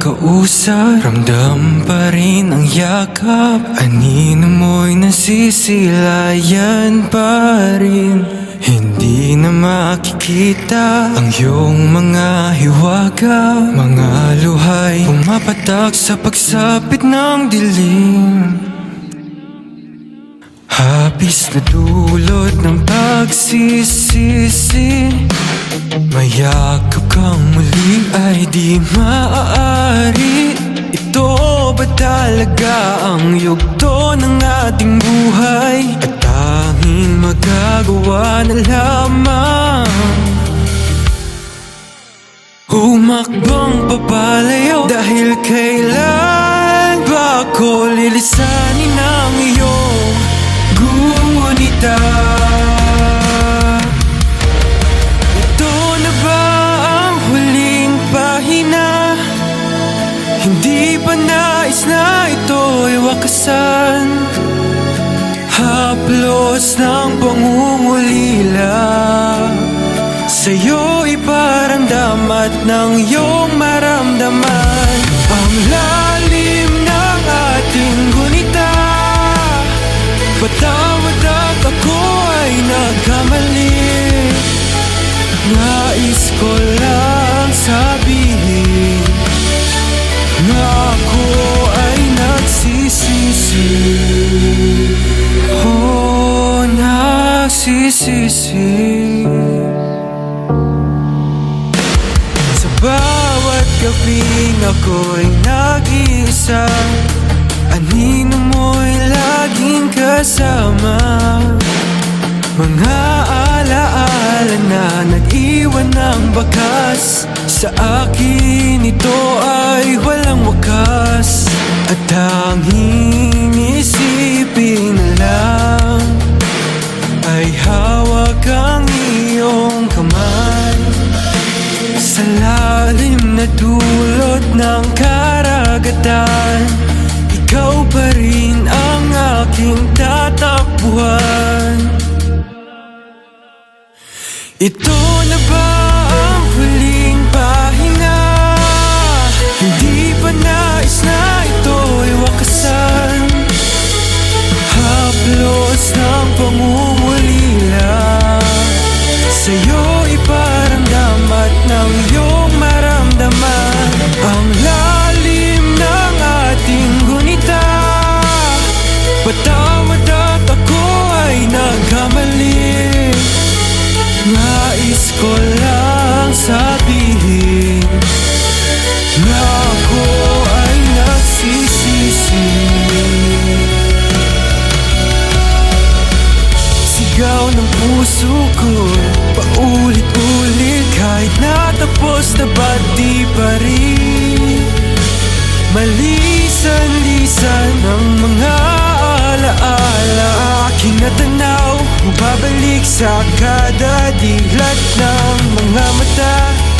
kausap, ramdam pa rin ang yakap. Anino mo'y nasisilayan pa rin. Hindi na makikita ang iyong mga hiwaga. Mga luhay pumapatak sa pagsapit ng dilim. Hapis na dulot ng pagsisisi. Mayakap kang muli ay di maaari. Ito ba talaga ang yugto ng ating buhay? At tanging magagawa na lamang humakbang papalayo. Dahil kailan ba ako lilisanin ng iyong gunita? Ito na ba ang huling pahina? Hindi pa nais na ito'y wakasan. Haplos ng pangungulila, sa'yo iparamdam at ng iyong maramdaman. Ang lalim ng ating gunita, patawad at ako ay nagkamali. Nais ko lang sabihin na ako ay nagsisisi. Oh, nagsisisi. Sa bawat gabing ako'y nag-iisa, anino mo'y laging kasama. Mga alaala na nag-iwan ng bakas. Sa akin ito ay walang wakas. At tanging isipin na lang ay hawak ang iyong kamay. Sa lalim na dulot ng karagatan, ikaw pa rin ang aking tatakbuhan. Ito na ba ang huling pahina? Hindi pa nais na ito'y wakasan. Haplos ng pangungulila, sa'yo iparamdam at ng iyong maramdaman. Ang lalim ng ating gunita, patawad at ako ay nagkamali. Nais ko lang sabihin na ako ay nagsisisi. Sigaw ng puso ko paulit-ulit, kahit natapos na ba't di pa rin. Malisan-lisan ang mga alaala, aking natanaw, babalik sa kada dilat ng mga mata.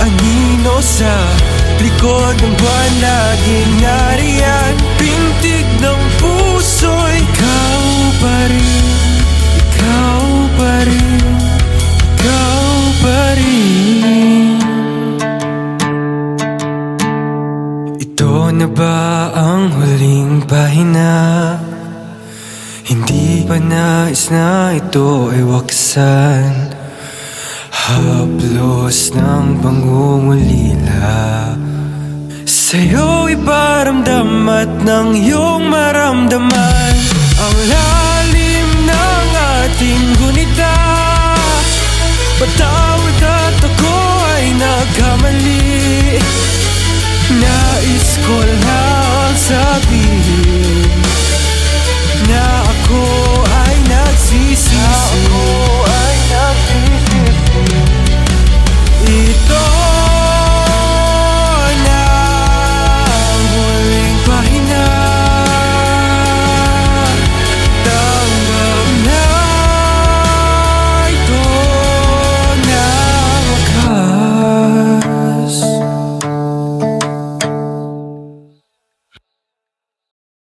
Anino sa likod ng buwan laging nariyan, pintig ng puso. Ikaw pa rin, ikaw pa rin, ikaw pa rin. Ito na ba ang huling pahina? Hindi pa nais na ito ay wakasan. Haplos ng pangungulila, sa'yo iparamdam at ng iyong maramdaman. Ang lalim ng ating gunita,